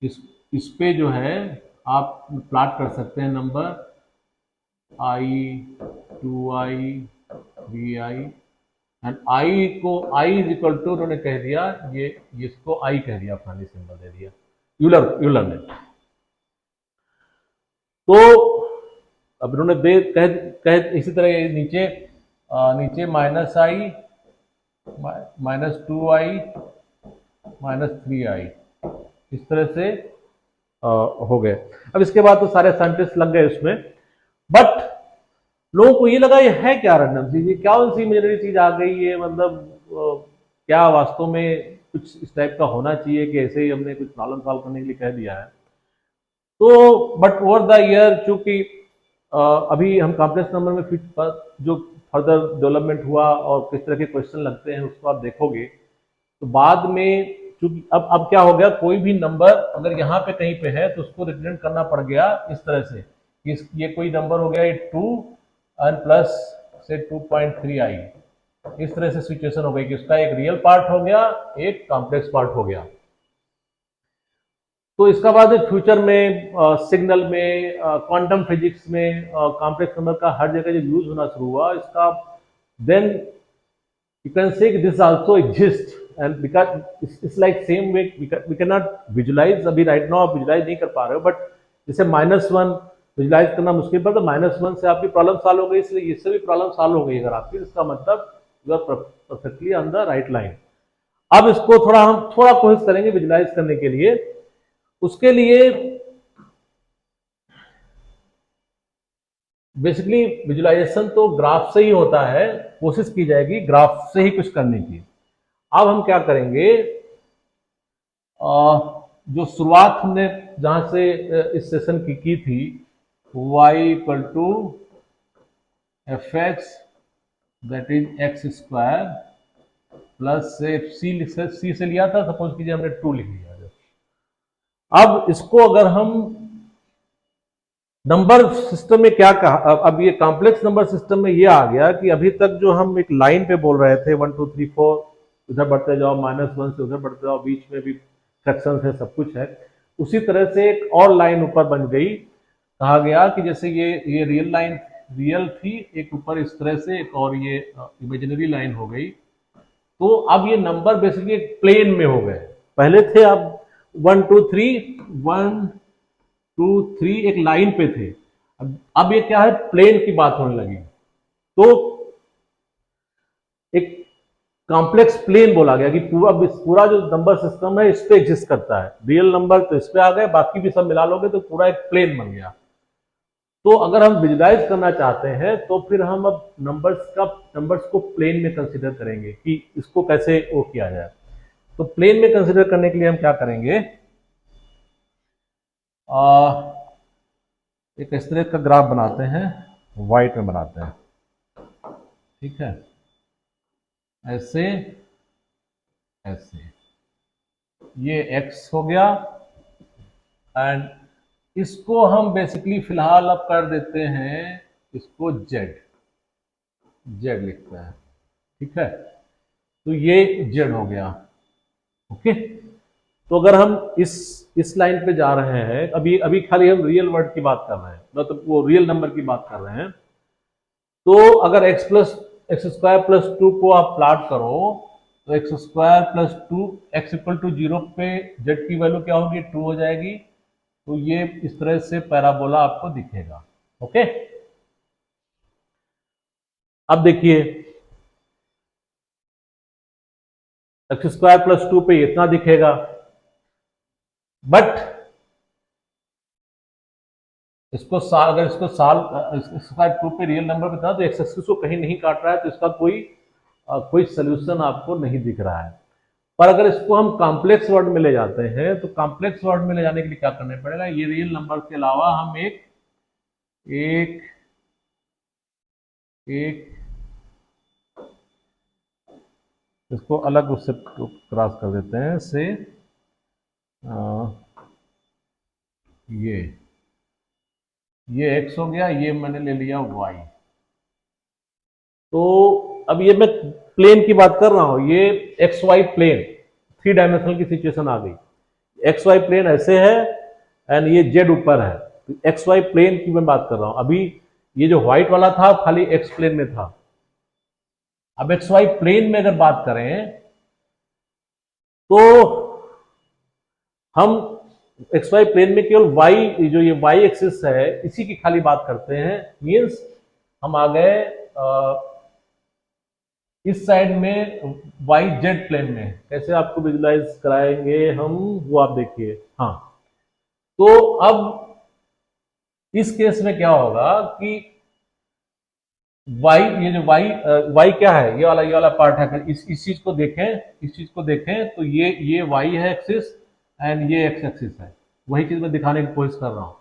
Speaker 1: इस पे जो है आप प्लॉट कर सकते हैं number i, 2i, 3i, and i को i इज इक्वल टू उन्होंने कह दिया ये इसको i कह दिया, फाइनली सिंबल दे दिया यूलर ने। तो अब उन्होंने कह इसी तरह नीचे -i, -2i, -3i, इस तरह से हो गए। अब इसके बाद तो सारे साइंटिस्ट लग गए उसमें, बट लोगों को ये लगा ये है क्या रैंडम चीज, ये क्या सी इमेजिनरी चीज आ गई है, मतलब क्या वास्तव में कुछ इस टाइप का होना चाहिए कि ऐसे ही हमने कुछ प्रॉब्लम सॉल्व करने के लिए कह दिया है। तो बट ओवर द ईयर चूंकि अभी हम कॉम्प्लेक्स नंबर में जो फर्दर डेवलपमेंट हुआ और किस तरह के क्वेश्चन लगते हैं उसको आप देखोगे, तो बाद में चूंकि अब क्या हो गया, कोई भी नंबर अगर यहाँ पे कहीं पे है तो उसको रिप्रेजेंट करना पड़ गया इस तरह से, ये कोई नंबर हो गया ये 2 और प्लस से 2.3i, इस तरह से सिचुएशन हो गई कि उसका एक रियल पार्ट हो गया, एक कॉम्प्लेक्स पार्ट हो गया। तो इसका बाद फ्यूचर में सिग्नल में, क्वांटम फिजिक्स में कॉम्प्लेक्स नंबर का हर जगह जो यूज होना शुरू हुआ इसका, then you can say this also exist, and because it's like same way we can not visualize, अभी राइट नाउ आप विजुलाइज नहीं कर पा रहे हो, बट जैसे -1 विजुलाइज करना मुश्किल पर, तो -1 से आपकी प्रॉब्लम सॉल्व हो गई, इसलिए इससे भी प्रॉब्लम सॉल्व हो गई अगर आपकी, इसका मतलब you are perfectly on the right line. अब इसको हम थोड़ा कोशिश करेंगे विजुलाइज करने के लिए। उसके लिए बेसिकली विजुलाइजेशन तो ग्राफ से ही होता है, कोशिश की जाएगी ग्राफ से ही कुछ करने की। अब हम क्या करेंगे, जो शुरुआत हमने जहां से इस सेशन की थी, y equal to fx that is x² plus C से लिया था, सपोज कीजिए हमने 2 लिख लिया। अब इसको अगर हम नंबर सिस्टम में क्या कहा, अब ये कॉम्प्लेक्स नंबर सिस्टम में ये आ गया कि अभी तक जो हम एक लाइन पे बोल रहे थे 1 2 3 4, उधर बढ़ते जाओ, -1 से उधर बढ़ते जाओ, बीच में भी फ्रैक्शंस है, सब कुछ है, उसी तरह से एक और लाइन ऊपर बन गई। कहा गया कि जैसे ये रियल लाइन रियल थी, एक ऊपर इस तरह से एक और ये इमेजिनरी लाइन हो गई। तो अब ये नंबर बेसिकली एक प्लेन में हो गए, पहले थे अब 1 2 3 1 2 3 एक लाइन पे थे, अब ये क्या है, प्लेन की बात होने लगी। तो एक कॉम्प्लेक्स प्लेन बोला गया कि पूरा जो नंबर सिस्टम है इस पे एग्जिस्ट करता है, रियल नंबर तो इस पे आ गए, बाकी भी सब मिला लोगे तो पूरा एक प्लेन बन गया। तो अगर हम विजुलाइज करना चाहते हैं तो फिर हम अब नंबर्स को प्लेन में कंसिडर करेंगे कि इसको कैसे वो किया जाए। तो प्लेन में कंसिडर करने के लिए हम क्या करेंगे, एक इस तरह का ग्राफ बनाते हैं, व्हाइट में बनाते हैं, ठीक है, ऐसे ऐसे, ये x हो गया एंड इसको हम बेसिकली फिलहाल अब कर देते हैं इसको z लिखते हैं, ठीक है, तो ये z हो गया। ओके, तो अगर हम इस लाइन पे जा रहे हैं, अभी खाली हम रियल वर्ड की बात कर रहे हैं, मतलब वो रियल नंबर की बात कर रहे हैं, तो अगर एक्स स्क्वायर प्लस 2 को आप प्लॉट करो तो x square plus 2 x equal to 0 पे जेड की वैल्यू क्या होगी, 2 हो जाएगी। तो ये इस तरह से पैराबोला आपको दिखेगा। ओके, अब देखिए एक्स स्क्वायर प्लस 2 पे इतना दिखेगा, बट अगर इसको स्क्वायर 2 पे रियल नंबर पे था तो एक्स एक्सिस को कहीं नहीं काट रहा है, तो इसका कोई सोल्यूशन आपको नहीं दिख रहा है। पर अगर इसको हम कॉम्प्लेक्स वर्ड में ले जाते हैं तो कॉम्प्लेक्स वर्ड में ले जाने के लिए क्या करना पड़ेगा, ये रियल नंबर के अलावा हम एक इसको अलग उससे क्रॉस कर देते हैं से ये x हो गया, ये मैंने ले लिया y। तो अब ये मैं प्लेन की बात कर रहा हूं, ये एक्स वाई प्लेन 3 डायमेंशनल की सिचुएशन आ गई। एक्स वाई प्लेन ऐसे है एंड ये जेड ऊपर है, तो एक्स वाई प्लेन की मैं बात कर रहा हूं। अभी ये जो व्हाइट वाला था खाली एक्स प्लेन में था, अब एक्स वाई प्लेन में अगर बात करें तो हम एक्स वाई प्लेन में केवल वाई, जो ये वाई एक्सिस है इसी की खाली बात करते हैं। मीन्स हम आ गए इस साइड में वाई जेड प्लेन में। कैसे आपको विजुलाइज कराएंगे हम, वो आप देखिए। हाँ, तो अब इस केस में क्या होगा कि y, ये जो y क्या है, ये वाला पार्ट है। इस चीज को देखें तो ये y है एक्सिस एंड ये x एक्सिस है। वही चीज मैं दिखाने की कोशिश कर रहा हूं,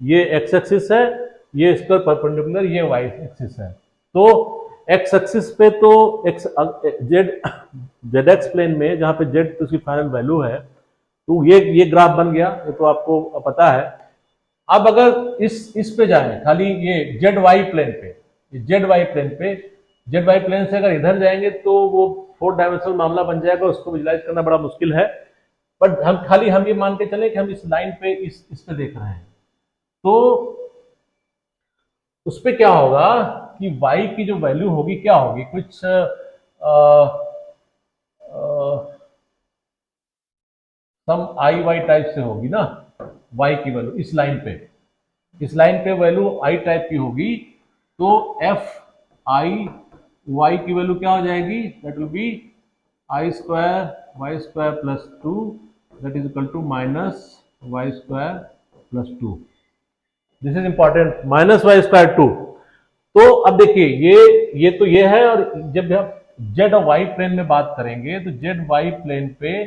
Speaker 1: ये x एक्सिस है, ये इस पर परपेंडिकुलर ये y एक्सिस है। तो x एक्सिस पे तो जेड एक्स प्लेन में जहां पे z तो उसकी फाइनल वैल्यू है, तो ये ग्राफ बन गया, ये तो आपको पता है। अब अगर इस पे जाए खाली ये जेड वाई प्लेन पे, जेड वाई प्लेन से अगर इधर जाएंगे तो वो 4 डायमेंशनल मामला बन जाएगा, उसको विजुलाइज करना बड़ा मुश्किल है। बट हम ये मान के चले कि हम इस लाइन पे इस पे देख रहे हैं, तो उस पे क्या होगा कि y की जो वैल्यू होगी क्या होगी, कुछ सम आई वाई टाइप से होगी ना। y की वैल्यू इस लाइन पे वैल्यू i टाइप की होगी, तो एफ आई वाई की वैल्यू क्या हो जाएगी, that will be i square y square plus 2 that is equal to minus y square plus 2। This is important, minus y square 2। तो अब देखिए ये है, और जब हम जेड और वाई प्लेन में बात करेंगे तो जेड वाई प्लेन पे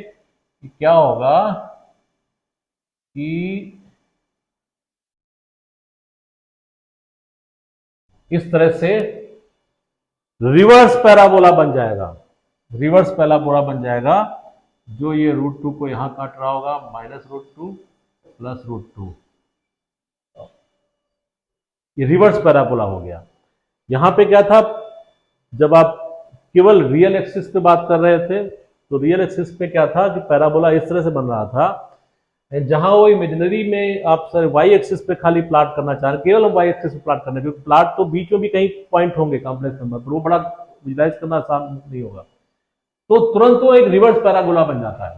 Speaker 1: क्या होगा कि इस तरह से रिवर्स पैराबोला बन जाएगा, जो ये √2 को यहां काट रहा होगा, -√2 प्लस √2, ये रिवर्स पैराबोला हो गया। यहां पे क्या था, जब आप केवल रियल एक्सिस पे बात कर रहे थे तो रियल एक्सिस पे क्या था कि पैराबोला इस तरह से बन रहा था, जहां वो इमेजिनरी में आप सर वाई एक्सिस पे खाली प्लॉट करना चाह रहे हैं, केवल हम वाई एक्सिस पे प्लॉट करना है, क्योंकि प्लॉट तो बीच में भी कहीं पॉइंट होंगे कॉम्प्लेक्स नंबर पर, वो बड़ा विजुलाइज करना आसान नहीं होगा, तो तुरंत वो एक रिवर्स पैराबोला बन जाता है।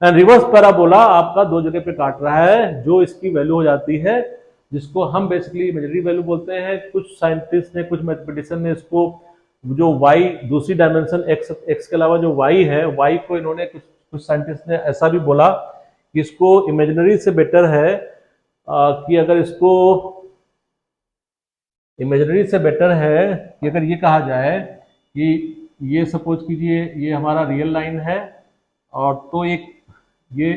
Speaker 1: एंड रिवर्स पैराबोला आपका 2 जगह पे काट रहा है, जो इसकी वैल्यू हो जाती है, जिसको हम बेसिकली इमेजिनरी वैल्यू बोलते हैं। कुछ साइंटिस्ट ने, कुछ मैथमेटिशियन ने इसको जो y दूसरी डायमेंशन x के अलावा जो y है, y को इन्होंने कुछ साइंटिस्ट ने ऐसा भी बोला कि इसको इमेजिनरी से बेटर है कि अगर इसको इमेजिनरी से बेटर है कि अगर ये कहा जाए कि ये सपोज कीजिए ये हमारा रियल लाइन है, और तो एक ये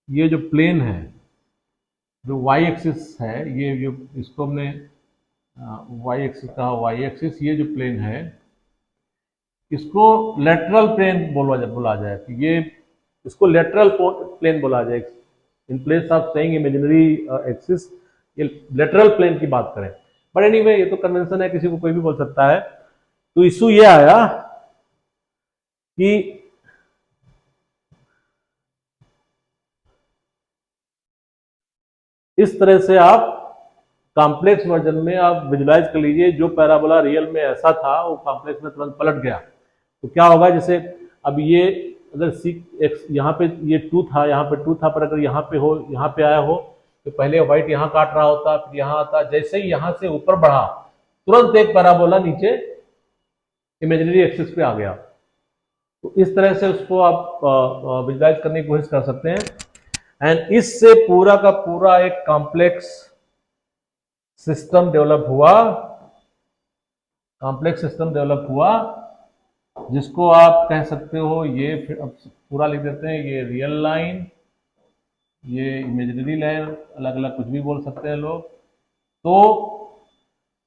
Speaker 1: ये जो प्लेन है, जो वाई एक्सिस है, ये जो इसको हमने वाई एक्सिस कहा, वाई एक्सिस ये जो प्लेन है इसको लेटरल प्लेन बोला जाए, कि ये इसको लेटरल प्लेन बोला जाए। In place of saying imaginary axis, ये लेटरल प्लेन की बात करें। बट एनीवे ये तो कन्वेंशन है, किसी को कोई भी बोल सकता है। तो इशू ये आया कि इस तरह से आप कॉम्प्लेक्स वर्जन में आप विजुलाइज कर लीजिए, जो पैराबोला रियल में ऐसा था वो कॉम्प्लेक्स में तुरंत पलट गया। तो क्या होगा, जैसे अब ये अगर सी एक्स यहाँ पे ये 2 था, यहाँ पे 2 था, पर अगर यहाँ पे हो, यहाँ पे आया हो, तो पहले व्हाइट यहाँ काट रहा होता, फिर यहाँ आता, जैसे ही यहाँ से ऊपर बढ़ा तुरंत एक पैराबोला नीचे इमेजिनरी एक्सिस पे आ गया। तो इस तरह से उसको आप विजुलाइज करने की कोशिश कर सकते हैं। एंड इससे पूरा का पूरा एक कॉम्प्लेक्स सिस्टम डेवलप हुआ, कॉम्प्लेक्स सिस्टम डेवलप हुआ, जिसको आप कह सकते हो, ये फिर अब पूरा लिख देते हैं, ये रियल लाइन, ये इमेजिनरी लाइन, अलग अलग कुछ भी बोल सकते हैं लोग। तो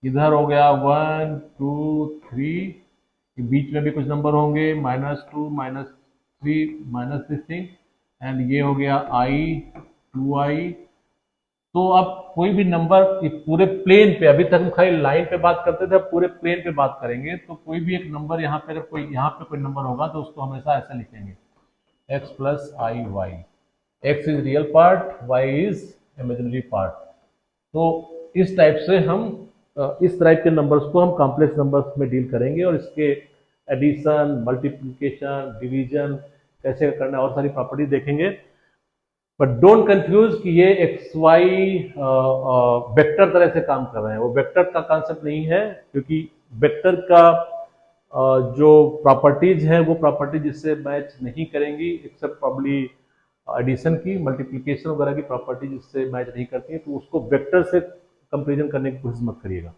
Speaker 1: इधर हो गया 1 2 3, बीच में भी कुछ नंबर होंगे, -2 -3 माइनस दिस थिंग, एंड ये हो गया i 2i। तो अब कोई भी नंबर पूरे प्लेन पे, अभी तक हम खाली लाइन पे बात करते थे, अब पूरे प्लेन पे बात करेंगे, तो कोई भी एक नंबर यहाँ पे, अगर कोई यहाँ पे कोई नंबर होगा तो उसको हमेशा ऐसा लिखेंगे, x plus i y. X is real part, y is imaginary part. तो इस टाइप से हम इस टाइप के नंबर्स को हम कॉम्प्लेक्स नंबर्स में डील करेंगे, और इसके एडिशन, मल्टीप्लिकेशन, डिवीजन कैसे करना है, और सारी प्रॉपर्टी देखेंगे। बट डोंट कंफ्यूज कि ये एक्स वाई वेक्टर तरह से काम कर रहे हैं, वो वेक्टर का कॉन्सेप्ट नहीं है, क्योंकि वेक्टर का जो प्रॉपर्टीज है वो प्रॉपर्टीज इससे मैच नहीं करेंगी, एक्सेप्ट प्रॉब्ली एडिशन की, मल्टीप्लिकेशन वगैरह की प्रॉपर्टीज इससे मैच नहीं करती है, तो उसको वेक्टर से कंपेरिजन करने की कोशिश मत करिएगा।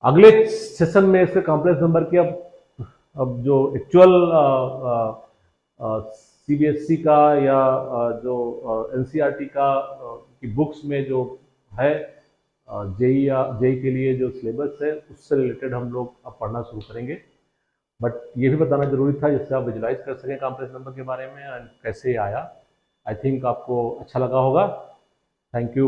Speaker 1: अगले सेशन में इसके कॉम्प्लेक्स नंबर की अब जो एक्चुअल सीबीएसई का या जो एनसीईआरटी का की बुक्स में जो है जेई या जेई के लिए जो सिलेबस है उससे रिलेटेड हम लोग अब पढ़ना शुरू करेंगे। बट ये भी बताना जरूरी था जिससे आप विजुलाइज कर सकें कॉम्प्लेक्स नंबर के बारे में, एंड कैसे आया। आई थिंक आपको अच्छा लगा होगा। Thank you.